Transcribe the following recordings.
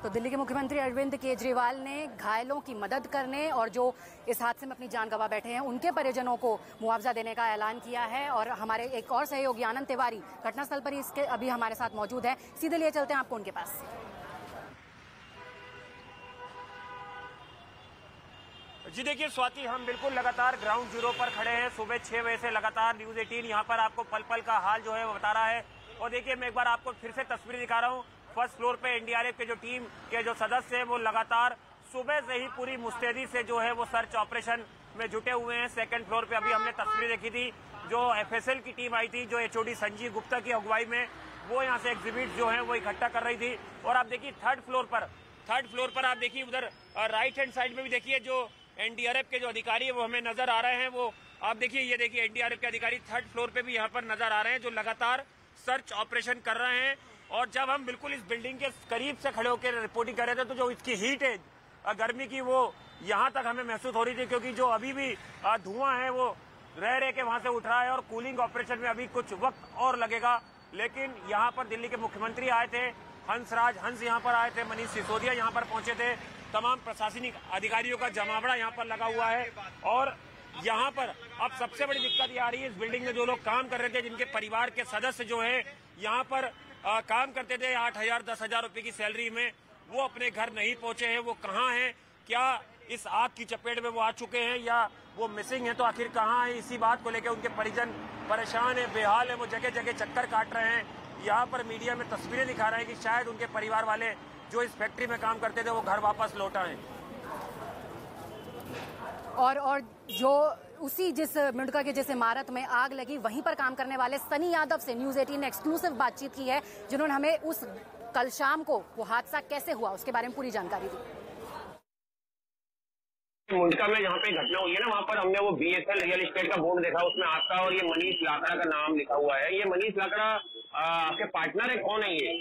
तो दिल्ली के मुख्यमंत्री अरविंद केजरीवाल ने घायलों की मदद करने और जो इस हादसे में अपनी जान गंवा बैठे हैं उनके परिजनों को मुआवजा देने का ऐलान किया है। और हमारे एक और सहयोगी आनंद तिवारी घटनास्थल पर इसके अभी हमारे साथ मौजूद है, सीधे लिए चलते हैं आपको उनके पास। जी देखिए स्वाति, हम बिल्कुल लगातार ग्राउंड जीरो पर खड़े हैं। सुबह 6 बजे से लगातार न्यूज 18 यहाँ पर आपको पल पल का हाल जो है वो बता रहा है। और देखिए मैं एक बार आपको फिर से तस्वीरें दिखा रहा हूँ। फर्स्ट फ्लोर पे एनडीआरएफ के जो टीम के जो सदस्य हैं वो लगातार सुबह से ही पूरी मुस्तैदी से जो है वो सर्च ऑपरेशन में जुटे हुए हैं। सेकंड फ्लोर पे अभी हमने तस्वीरें देखी थी, जो एफएसएल की टीम आई थी, जो एचओडी संजीव गुप्ता की अगुवाई में, वो यहाँ से एग्जिबिट जो है वो इकट्ठा कर रही थी। और आप देखिए थर्ड फ्लोर पर आप देखिए उधर राइट हैंड साइड में भी देखिए जो एनडीआरएफ के जो अधिकारी है वो हमें नजर आ रहे हैं। वो आप देखिए, ये देखिए एनडीआरएफ के अधिकारी थर्ड फ्लोर पे भी यहाँ पर नजर आ रहे हैं, जो लगातार सर्च ऑपरेशन कर रहे हैं। और जब हम बिल्कुल इस बिल्डिंग के करीब से खड़े होकर रिपोर्टिंग कर रहे थे तो जो इसकी हीट है गर्मी की, वो यहाँ तक हमें महसूस हो रही थी, क्योंकि जो अभी भी धुआं है वो रह के वहां से उठ रहा है। और कूलिंग ऑपरेशन में अभी कुछ वक्त और लगेगा। लेकिन यहाँ पर दिल्ली के मुख्यमंत्री आए थे, हंस यहाँ पर आए थे, मनीष सिसोदिया यहाँ पर पहुंचे थे, तमाम प्रशासनिक अधिकारियों का जमावड़ा यहाँ पर लगा हुआ है। और यहाँ पर अब सबसे बड़ी दिक्कत ये आ रही है, इस बिल्डिंग में जो लोग काम कर रहे थे, जिनके परिवार के सदस्य जो है यहाँ पर काम करते थे 8,000 10,000 रुपए की सैलरी में, वो अपने घर नहीं पहुंचे हैं। वो कहाँ हैं, क्या इस आग की चपेट में वो आ चुके हैं या वो मिसिंग है, तो आखिर कहाँ है, इसी बात को लेकर उनके परिजन परेशान है, बेहाल है। वो जगह जगह चक्कर काट रहे हैं। यहाँ पर मीडिया में तस्वीरें दिखा रहे हैं कि शायद उनके परिवार वाले जो इस फैक्ट्री में काम करते थे वो घर वापस लौट आए। और जो उसी जिस मुंडका के जिस इमारत में आग लगी वहीं पर काम करने वाले सनी यादव से न्यूज 18 ने एक्सक्लूसिव बातचीत की है, जिन्होंने हमें उस कल शाम को वो हादसा कैसे हुआ उसके बारे में पूरी जानकारी दी। मुंडका में जहाँ पे घटना हुई है ना, वहाँ पर हमने वो बीएसएल रियल एस्टेट का बोर्ड देखा, उसमें आपका और ये मनीष लाकड़ा का नाम लिखा हुआ है। ये मनीष लाकड़ा आपके पार्टनर है, कौन है ये?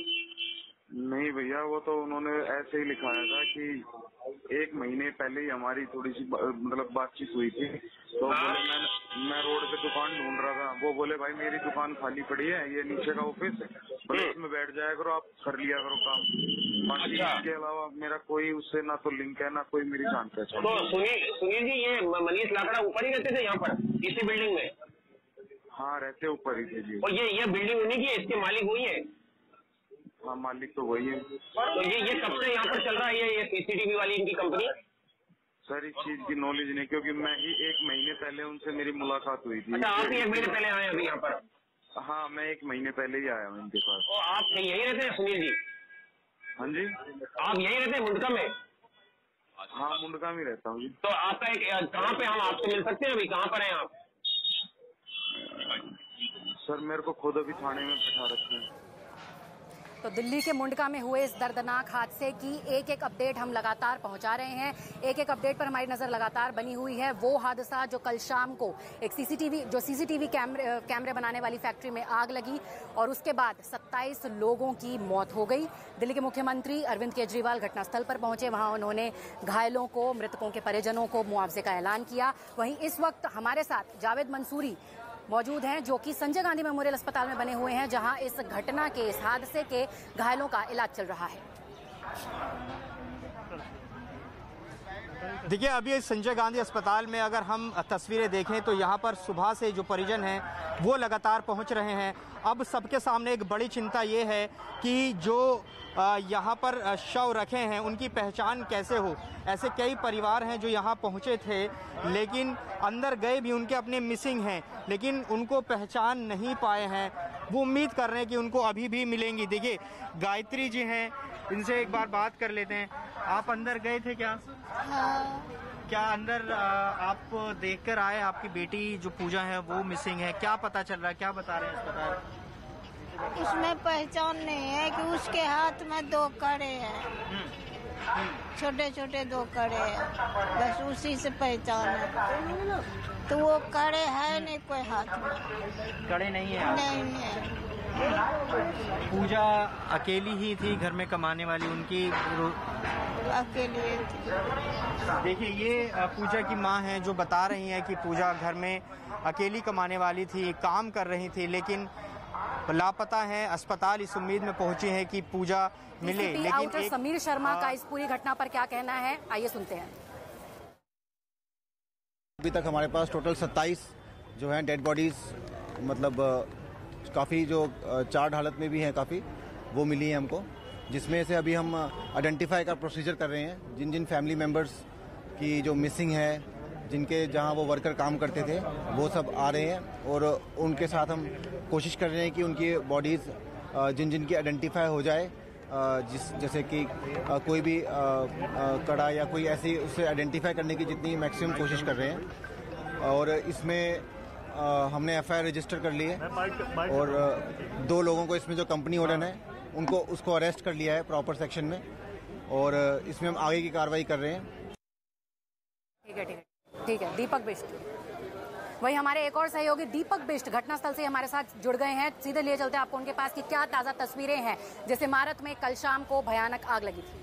नहीं भैया, वो तो उन्होंने ऐसे ही लिखाया था कि 1 महीने पहले ही हमारी थोड़ी सी मतलब बातचीत हुई थी, तो बोले मैं रोड पे दुकान ढूंढ रहा था। वो बोले भाई मेरी दुकान खाली पड़ी है, ये नीचे का ऑफिस है, बोले इसमें बैठ जाया करो, आप कर लिया करो काम। बाकी इसके अलावा मेरा कोई उससे ना तो लिंक है, ना कोई मेरी जान पहचान। तो सुनील जी, ये मनीष लाकड़ा ऊपर ही रहते थे यहाँ पर इसी बिल्डिंग में? हाँ, रहते ऊपर ही थे जी। और ये बिल्डिंग उन्हीं की है, इसके मालिक वही है? हाँ, मालिक तो वही है। तो ये कब से यहाँ पर चल रहा है ये सीसीटीवी वाली इनकी कंपनी? सर इस चीज की नॉलेज नहीं, क्योंकि मैं ही 1 महीने पहले उनसे मेरी मुलाकात हुई थी। अच्छा, आप ही 1 महीने पहले आए अभी यहाँ पर? हाँ, मैं 1 महीने पहले ही आया हूँ इनके पास। तो आप यही रहते हैं सुनील जी? हाँ जी, आप यही रहते हैं मुंडका में? हाँ, मुंडका में रहता हूँ जी। तो आपका एक कहाँ पे हम आपसे मिल सकते हैं? अभी कहाँ पर हैं आप? सर मेरे को खुद अभी थाने में बैठा रखते हैं। तो दिल्ली के मुंडका में हुए इस दर्दनाक हादसे की एक एक अपडेट हम लगातार पहुंचा रहे हैं। एक एक अपडेट पर हमारी नजर लगातार बनी हुई है। वो हादसा जो कल शाम को एक सीसीटीवी कैमरे बनाने वाली फैक्ट्री में आग लगी और उसके बाद 27 लोगों की मौत हो गई। दिल्ली के मुख्यमंत्री अरविंद केजरीवाल घटनास्थल पर पहुंचे, वहां उन्होंने घायलों को, मृतकों के परिजनों को मुआवजे का ऐलान किया। वहीं इस वक्त हमारे साथ जावेद मंसूरी मौजूद हैं, जो कि संजय गांधी मेमोरियल अस्पताल में बने हुए हैं, जहां इस घटना के, इस हादसे के घायलों का इलाज चल रहा है। देखिए, अभी संजय गांधी अस्पताल में अगर हम तस्वीरें देखें तो यहाँ पर सुबह से जो परिजन हैं वो लगातार पहुँच रहे हैं। अब सबके सामने एक बड़ी चिंता ये है कि जो यहाँ पर शव रखे हैं उनकी पहचान कैसे हो। ऐसे कई परिवार हैं जो यहाँ पहुँचे थे लेकिन अंदर गए भी, उनके अपने मिसिंग हैं, लेकिन उनको पहचान नहीं पाए हैं। वो उम्मीद कर रहे हैं कि उनको अभी भी मिलेंगी। देखिए, गायत्री जी हैं, इनसे एक बार बात कर लेते हैं। आप अंदर गए थे क्या? हाँ। क्या अंदर आप देखकर आए, आपकी बेटी जो पूजा है वो मिसिंग है, क्या पता चल रहा है, क्या बता रहे हैं अस्पताल? इसमें पहचान नहीं है कि उसके हाथ में 2 कड़े हैं, छोटे छोटे 2 कड़े हैं, बस उसी से पहचान है। तो वो कड़े है नहीं कोई हाथ में, कड़े नहीं है? नहीं है। पूजा अकेली ही थी घर में कमाने वाली, उनकी अकेली थी। देखिए, ये पूजा की माँ हैं जो बता रही हैं कि पूजा घर में अकेली कमाने वाली थी, काम कर रही थी, लेकिन लापता हैं। अस्पताल इस उम्मीद में पहुंचे हैं कि पूजा मिले, लेकिन समीर शर्मा का इस पूरी घटना पर क्या कहना है, आइए सुनते हैं। अभी तक हमारे पास टोटल 27 जो हैं डेड बॉडीज, मतलब काफ़ी जो चार्ड हालत में भी हैं काफ़ी, वो मिली हैं हमको, जिसमें से अभी हम आइडेंटिफाई का प्रोसीजर कर रहे हैं। जिन जिन फैमिली मेंबर्स की जो मिसिंग है, जिनके जहां वो वर्कर काम करते थे, वो सब आ रहे हैं और उनके साथ हम कोशिश कर रहे हैं कि उनकी बॉडीज़ जिन जिन की आइडेंटिफाई हो जाए, जैसे कि कोई भी कड़ा या कोई ऐसी उससे आइडेंटिफाई करने की जितनी मैक्सिमम कोशिश कर रहे हैं। और इसमें हमने एफआईआर रजिस्टर कर ली है और 2 लोगों को इसमें जो कंपनी ओनर है उनको उसको अरेस्ट कर लिया है प्रॉपर सेक्शन में, और इसमें हम आगे की कार्रवाई कर रहे हैं। ठीक है। दीपक बिष्ट, वही हमारे एक और सहयोगी दीपक बिष्ट घटनास्थल से हमारे साथ जुड़ गए हैं। सीधे लिए चलते हैं आपको उनके पास कि क्या ताजा तस्वीरें हैं जिस इमारत में कल शाम को भयानक आग लगी थी।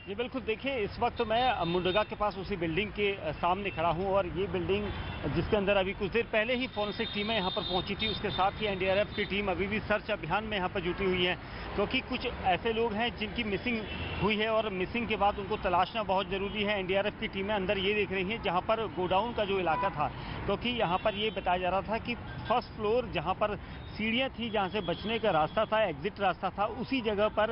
जी बिल्कुल, देखिए इस वक्त मैं मुंडगा के पास उसी बिल्डिंग के सामने खड़ा हूं और ये बिल्डिंग जिसके अंदर अभी कुछ देर पहले ही फॉरेंसिक टीमें यहां पर पहुंची थी, उसके साथ ही एनडीआरएफ की टीम अभी भी सर्च अभियान में यहां पर जुटी हुई है, क्योंकि कुछ ऐसे लोग हैं जिनकी मिसिंग हुई है और मिसिंग के बाद उनको तलाशना बहुत ज़रूरी है। एनडीआरएफ की टीमें अंदर ये देख रही हैं जहाँ पर गोडाउन का जो इलाका था, क्योंकि यहाँ पर ये बताया जा रहा था कि फर्स्ट फ्लोर जहाँ पर सीढ़ियाँ थी, जहाँ से बचने का रास्ता था, एग्जिट रास्ता था, उसी जगह पर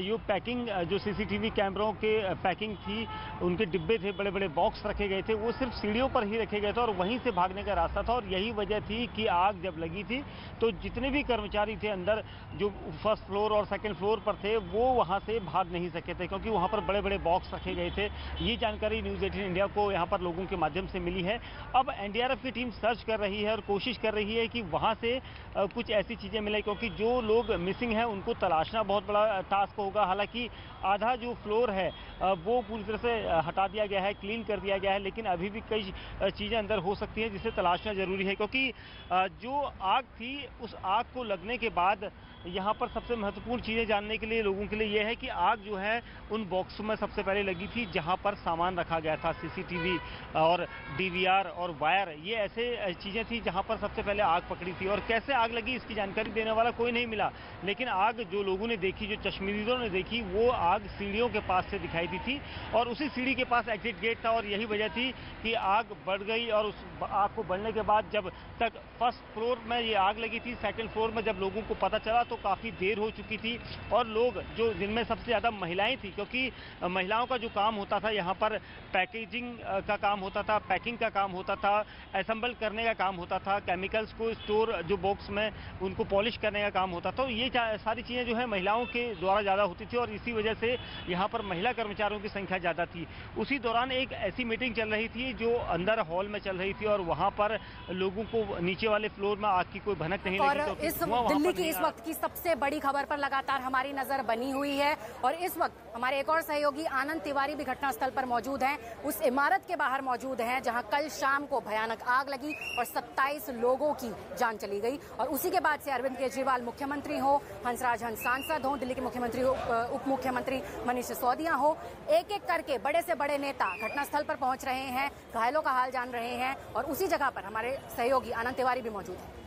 ये पैकिंग जो सीसीटीवी कैमरों के पैकिंग थी, उनके डिब्बे थे, बड़े बड़े बॉक्स रखे गए थे, वो सिर्फ सीढ़ियों पर ही रखे गए थे और वहीं से भागने का रास्ता था। और यही वजह थी कि आग जब लगी थी तो जितने भी कर्मचारी थे अंदर जो फर्स्ट फ्लोर और सेकंड फ्लोर पर थे, वो वहाँ से भाग नहीं सके थे, क्योंकि वहाँ पर बड़े बड़े बॉक्स रखे गए थे। ये जानकारी न्यूज़ 18 इंडिया को यहाँ पर लोगों के माध्यम से मिली है। अब एनडीआरएफ की टीम सर्च कर रही है और कोशिश कर रही है कि वहाँ से कुछ ऐसी चीज़ें मिले, क्योंकि जो लोग मिसिंग हैं उनको तलाशना बहुत बड़ा टास्क होगा। हालांकि आधा जो फ्लोर है वो पूरी तरह से हटा दिया गया है, क्लीन कर दिया गया है, लेकिन अभी भी कई चीज़ें अंदर हो सकती हैं जिसे तलाशना ज़रूरी है, क्योंकि जो आग थी उस आग को लगने के बाद यहाँ पर सबसे महत्वपूर्ण चीज़ें जानने के लिए लोगों के लिए यह है कि आग जो है उन बॉक्स में सबसे पहले लगी थी जहाँ पर सामान रखा गया था, सीसीटीवी और डीवीआर और वायर, ये ऐसे चीज़ें थी जहाँ पर सबसे पहले आग पकड़ी थी। और कैसे आग लगी इसकी जानकारी देने वाला कोई नहीं मिला, लेकिन आग जो लोगों ने देखी, जो चश्मदीदों ने देखी, वो आग सीढ़ियों के पास से दिखाई दी थी और उसी सीढ़ी के पास एग्जिट गेट था और यही वजह थी कि आग बढ़ गई। और उस आग को बढ़ने के बाद जब तक फर्स्ट फ्लोर में ये आग लगी थी, सेकंड फ्लोर में जब लोगों को पता चला तो काफ़ी देर हो चुकी थी और लोग जो जिनमें सबसे ज़्यादा महिलाएं थी, क्योंकि महिलाओं का जो काम होता था यहाँ पर पैकेजिंग का काम होता था, पैकिंग का काम होता था, असेंबल करने का काम होता था, केमिकल्स को स्टोर जो बॉक्स में उनको पॉलिश करने का काम होता था। तो ये सारी चीज़ें जो है महिलाओं के द्वारा ज़्यादा होती थी और इसी वजह से यहाँ पर महिला कर्मचारियों की संख्या ज़्यादा थी। उसी दौरान एक ऐसी मीटिंग चल रही थी जो अंदर हॉल में चल रही थी और वहाँ पर लोगों को नीचे वाले फ्लोर में आग की कोई भनक नहीं लगी। और इस दिल्ली की इस वक्त की सबसे बड़ी खबर पर लगातार हमारी नजर बनी हुई है और इस वक्त हमारे एक और सहयोगी आनंद तिवारी भी घटनास्थल पर मौजूद हैं, उस इमारत के बाहर मौजूद हैं जहां कल शाम को भयानक आग लगी और 27 लोगों की जान चली गई। और उसी के बाद से अरविंद केजरीवाल मुख्यमंत्री हो, हंसराज हंस सांसद हो, दिल्ली के मुख्यमंत्री उप मुख्यमंत्री मनीष सिसोदिया हो, एक एक करके बड़े से बड़े नेता घटनास्थल पर पहुंच रहे हैं, घायलों का हाल जान रहे हैं और उसी जगह पर हमारे सहयोगी आनंद तिवारी भी मौजूद हैं।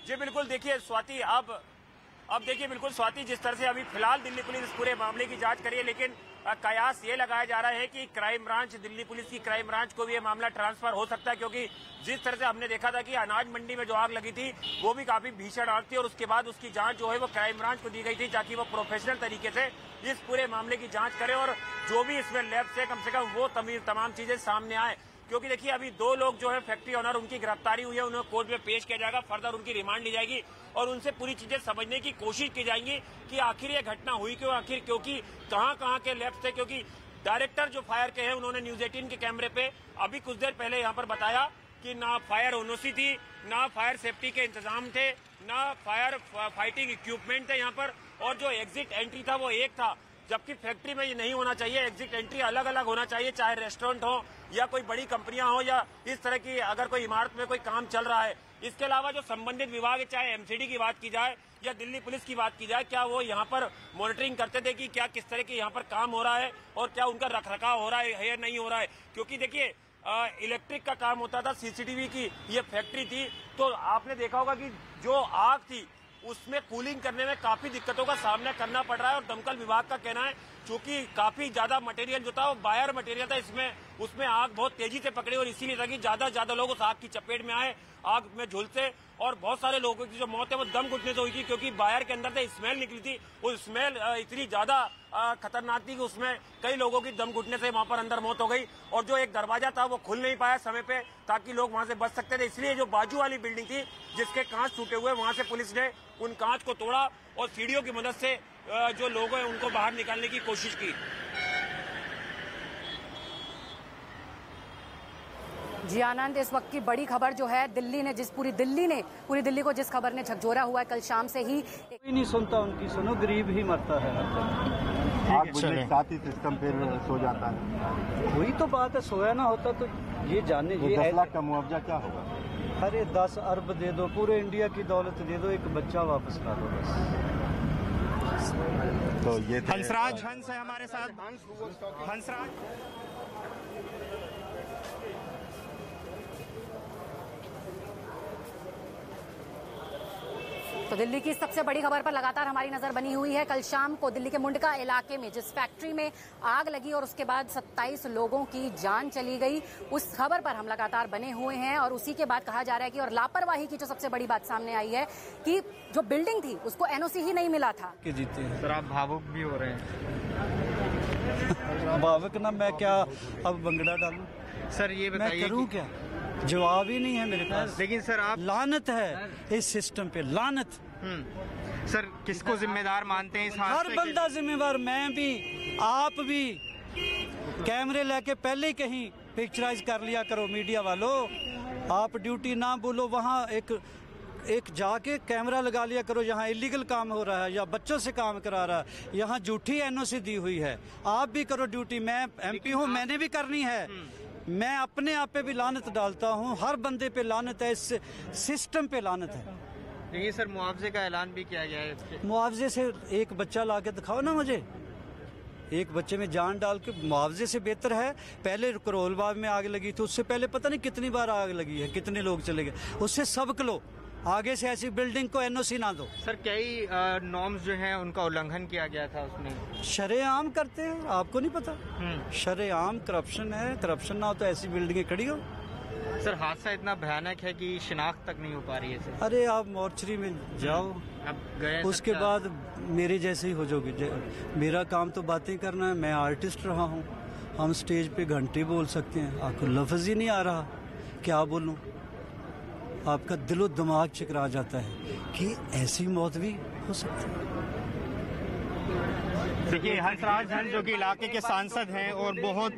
जी बिल्कुल, देखिए स्वाति, अब देखिए बिल्कुल स्वाति, जिस तरह से अभी फिलहाल दिल्ली पुलिस इस पूरे मामले की जांच करी है, लेकिन कयास ये लगाया जा रहा है कि क्राइम ब्रांच, दिल्ली पुलिस की क्राइम ब्रांच को भी ये मामला ट्रांसफर हो सकता है, क्योंकि जिस तरह से हमने देखा था कि अनाज मंडी में जो आग लगी थी वो भी काफी भीषण आग थी और उसके बाद उसकी जांच जो है वो क्राइम ब्रांच को दी गई थी ताकि वो प्रोफेशनल तरीके से इस पूरे मामले की जांच करे और जो भी इसमें लैब से कम वो तमाम चीजें सामने आए। क्योंकि देखिए अभी 2 लोग जो है फैक्ट्री ओनर, उनकी गिरफ्तारी हुई है, उन्हें कोर्ट में पेश किया जाएगा, फर्दर उनकी रिमांड ली जाएगी और उनसे पूरी चीजें समझने की कोशिश की जाएंगी कि आखिर ये घटना हुई क्यों, आखिर क्योंकि कहां के लैब्स थे। क्योंकि डायरेक्टर जो फायर के हैं उन्होंने न्यूज़ 18 के कैमरे पे अभी कुछ देर पहले यहाँ पर बताया कि ना फायर ओनोसी थी, ना फायर सेफ्टी के इंतजाम थे, ना फायर फाइटिंग इक्विपमेंट थे यहाँ पर, और जो एग्जिट एंट्री था वो एक था, जबकि फैक्ट्री में ये नहीं होना चाहिए। एग्जिट एंट्री अलग अलग होना चाहिए, चाहे रेस्टोरेंट हो या कोई बड़ी कंपनियां हो या इस तरह की अगर कोई इमारत में कोई काम चल रहा है इसके अलावा जो संबंधित विभाग है, चाहे एमसीडी की बात की जाए या दिल्ली पुलिस की बात की जाए, क्या वो यहाँ पर मॉनिटरिंग करते थे कि क्या किस तरह के यहाँ पर काम हो रहा है और क्या उनका रखरखाव हो रहा है या नहीं हो रहा है? क्योंकि देखिए इलेक्ट्रिक का काम होता था, सीसीटीवी की ये फैक्ट्री थी, तो आपने देखा होगा कि जो आग थी उसमें कूलिंग करने में काफी दिक्कतों का सामना करना पड़ रहा है। और दमकल विभाग का कहना है क्योंकि काफी ज्यादा मटेरियल जो था वो बायर मटेरियल था, इसमें उसमें आग बहुत तेजी से पकड़ी और इसीलिए था कि ज्यादा लोग उस आग की चपेट में आए, आग में झुलसे, और बहुत सारे लोगों की जो मौत है वो दम घुटने से हुई थी, क्योंकि बायर के अंदर से स्मेल निकली थी। वो स्मेल इतनी ज्यादा खतरनाक थी कि उसमें कई लोगों की दम घुटने से वहां पर अंदर मौत हो गई। और जो एक दरवाजा था वो खुल नहीं पाया समय पे ताकि लोग वहां से बच सकते थे, इसलिए जो बाजू वाली बिल्डिंग थी जिसके कांच टूटे हुए, वहां से पुलिस ने उन कांच को तोड़ा और सीढ़ियों की मदद से जो लोग हैं उनको बाहर निकालने की कोशिश की। जी आनंद, इस वक्त की बड़ी खबर जो है, दिल्ली ने पूरी दिल्ली को जिस खबर ने झकझोरा हुआ है कल शाम से ही, कोई नहीं सुनता उनकी, सुनो गरीब ही मरता है। आग बुझने के साथ ही सिस्टम फिर सो जाता है। वही तो बात है, सोया ना होता तो ये जाने, ये 10 लाख का मुआवजा क्या होगा? अरे 10 अरब दे दो, पूरे इंडिया की दौलत दे दो, एक बच्चा वापस ला दो बस। तो ये हंसराज हंस है हमारे साथ। हंसराज, तो दिल्ली की सबसे बड़ी खबर पर लगातार हमारी नजर बनी हुई है। कल शाम को दिल्ली के मुंडका इलाके में जिस फैक्ट्री में आग लगी और उसके बाद 27 लोगों की जान चली गई, उस खबर पर हम लगातार बने हुए हैं। और उसी के बाद कहा जा रहा है कि और लापरवाही की जो सबसे बड़ी बात सामने आई है कि जो बिल्डिंग थी उसको एनओसी ही नहीं मिला था। जीते हैं सर, आप भावुक भी हो रहे हैं। भावुक ना मैं क्या अब बंगड़ा डालूं? सर ये बताइए, मैं करूं क्या? जवाब ही नहीं है मेरे पास। लेकिन सर आप, लानत है इस सिस्टम पे, लानत। सर किसको जिम्मेदार मानते हैं इस हादसे हर बंदा जिम्मेवार, मैं भी, आप भी। कैमरे लेके पहले ही कहीं पिक्चराइज कर लिया करो मीडिया वालों। आप ड्यूटी ना बोलो, वहाँ एक जाके कैमरा लगा लिया करो जहाँ इलीगल काम हो रहा है या बच्चों से काम करा रहा है, यहाँ झूठी एनओसी दी हुई है। आप भी करो ड्यूटी, मैं एमपी हूँ, मैंने भी करनी है। मैं अपने आप पे भी लानत डालता हूँ, हर बंदे पे लानत है, इस सिस्टम पे लानत है। देखिए सर, मुआवजे का ऐलान भी किया गया है। मुआवजे से एक बच्चा ला के दिखाओ ना मुझे, एक बच्चे में जान डाल के। मुआवजे से बेहतर है, पहले करोल बाग में आग लगी थी, उससे पहले पता नहीं कितनी बार आग लगी है, कितने लोग चले गए। उससे सबक लो, आगे से ऐसी बिल्डिंग को एनओसी ना दो। सर कई नॉर्म्स जो हैं उनका उल्लंघन किया गया था उसमें। शरेआम करते हैं, आपको नहीं पता? शरेआम करप्शन है, करप्शन ना हो तो ऐसी बिल्डिंगें खड़ी हो। सर हादसा इतना भयानक है कि शिनाख्त तक नहीं हो पा रही है सर। अरे आप मोर्चरी में जाओ, अब गए, उसके बाद मेरे जैसे ही हो जाओगे। मेरा काम तो बातें करना है, मैं आर्टिस्ट रहा हूँ। हम स्टेज पे घंटे बोल सकते हैं, आपको लफ्ज ही नहीं आ रहा, क्या बोलूँ? आपका दिलो दिमाग चकरा जाता है कि ऐसी मौत भी हो सकती है। देखिए हंसराज हंस जो कि इलाके के सांसद हैं और बहुत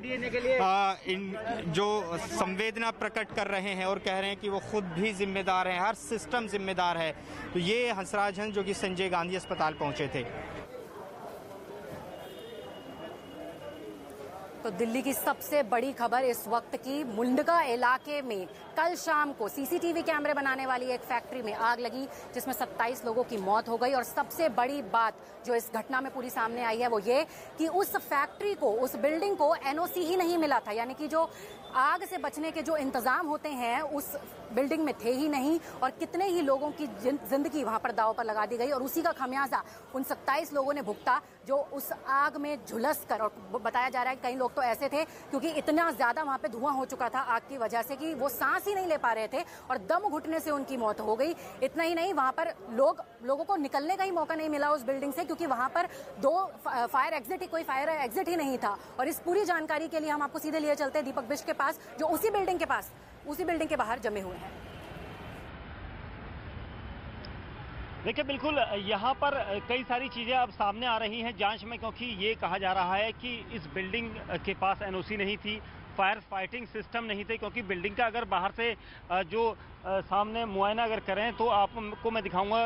जो संवेदना प्रकट कर रहे हैं और कह रहे हैं कि वो खुद भी जिम्मेदार हैं, हर सिस्टम जिम्मेदार है। तो ये हंसराज हंस जो कि संजय गांधी अस्पताल पहुंचे थे। तो दिल्ली की सबसे बड़ी खबर इस वक्त की, मुंडका इलाके में कल शाम को सीसीटीवी कैमरे बनाने वाली एक फैक्ट्री में आग लगी जिसमें 27 लोगों की मौत हो गई। और सबसे बड़ी बात जो इस घटना में पूरी सामने आई है वो ये कि उस फैक्ट्री को, उस बिल्डिंग को एनओसी ही नहीं मिला था, यानी कि जो आग से बचने के जो इंतजाम होते हैं उस बिल्डिंग में थे ही नहीं। और कितने ही लोगों की जिंदगी वहां पर दांव पर लगा दी गई और उसी का खमियाजा उन 27 लोगों ने भुगता जो उस आग में झुलस कर, और बताया जा रहा है कि कई लोग तो ऐसे थे क्योंकि इतना ज्यादा वहां पे धुआं हो चुका था आग की वजह से कि वो सांस ही नहीं ले पा रहे थे और दम घुटने से उनकी मौत हो गई। इतना ही नहीं, वहां पर लोगों को निकलने का ही मौका नहीं मिला उस बिल्डिंग से क्योंकि वहां पर कोई फायर एग्जिट ही नहीं था। और इस पूरी जानकारी के लिए हम आपको सीधे लिए चलते हैं दीपक बिष्ट के पास, जो उसी बिल्डिंग के बाहर जमे हुए हैं। देखिए बिल्कुल यहाँ पर कई सारी चीज़ें अब सामने आ रही हैं जांच में, क्योंकि ये कहा जा रहा है कि इस बिल्डिंग के पास एनओसी नहीं थी, फायर फाइटिंग सिस्टम नहीं थे, क्योंकि बिल्डिंग का अगर बाहर से जो सामने मुआयना अगर करें तो आपको मैं दिखाऊंगा,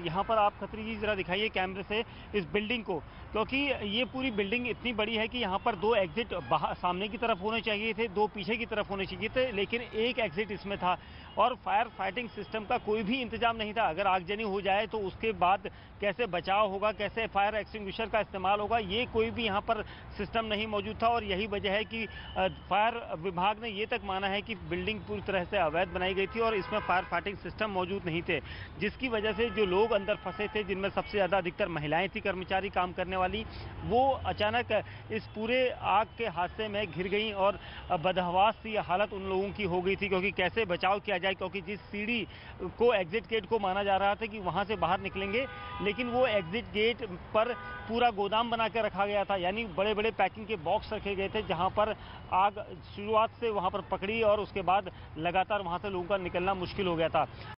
यहाँ पर आप खत्री जी जरा दिखाइए कैमरे से इस बिल्डिंग को, क्योंकि ये पूरी बिल्डिंग इतनी बड़ी है कि यहाँ पर 2 एग्जिट सामने की तरफ होने चाहिए थे, 2 पीछे की तरफ होने चाहिए थे, लेकिन एक एग्जिट इसमें था और फायर फाइटिंग सिस्टम का कोई भी इंतजाम नहीं था। अगर आगजनी हो जाए तो उसके बाद कैसे बचाव होगा, कैसे फायर एक्सटिंग्विशर का इस्तेमाल होगा, ये कोई भी यहाँ पर सिस्टम नहीं मौजूद था। और यही वजह है कि फायर विभाग ने ये तक माना है कि बिल्डिंग पूरी तरह से अवैध बनाई गई थी और इसमें फायर फाइटिंग सिस्टम मौजूद नहीं थे, जिसकी वजह से जो लोग अंदर फंसे थे, जिनमें सबसे ज़्यादा अधिकतर महिलाएं थी, कर्मचारी काम करने वाली, वो अचानक इस पूरे आग के हादसे में घिर गई और बदहवास सी हालत उन लोगों की हो गई थी। क्योंकि कैसे बचाव किया जाए, क्योंकि जिस सीढ़ी को एग्जिट गेट को माना जा रहा था कि वहां से बाहर निकलेंगे, लेकिन वो एग्जिट गेट पर पूरा गोदाम बना के रखा गया था, यानी बड़े बड़े पैकिंग के बॉक्स रखे गए थे, जहां पर आग शुरुआत से वहां पर पकड़ी और उसके बाद लगातार वहां से लोगों का निकलना मुश्किल हो गया था।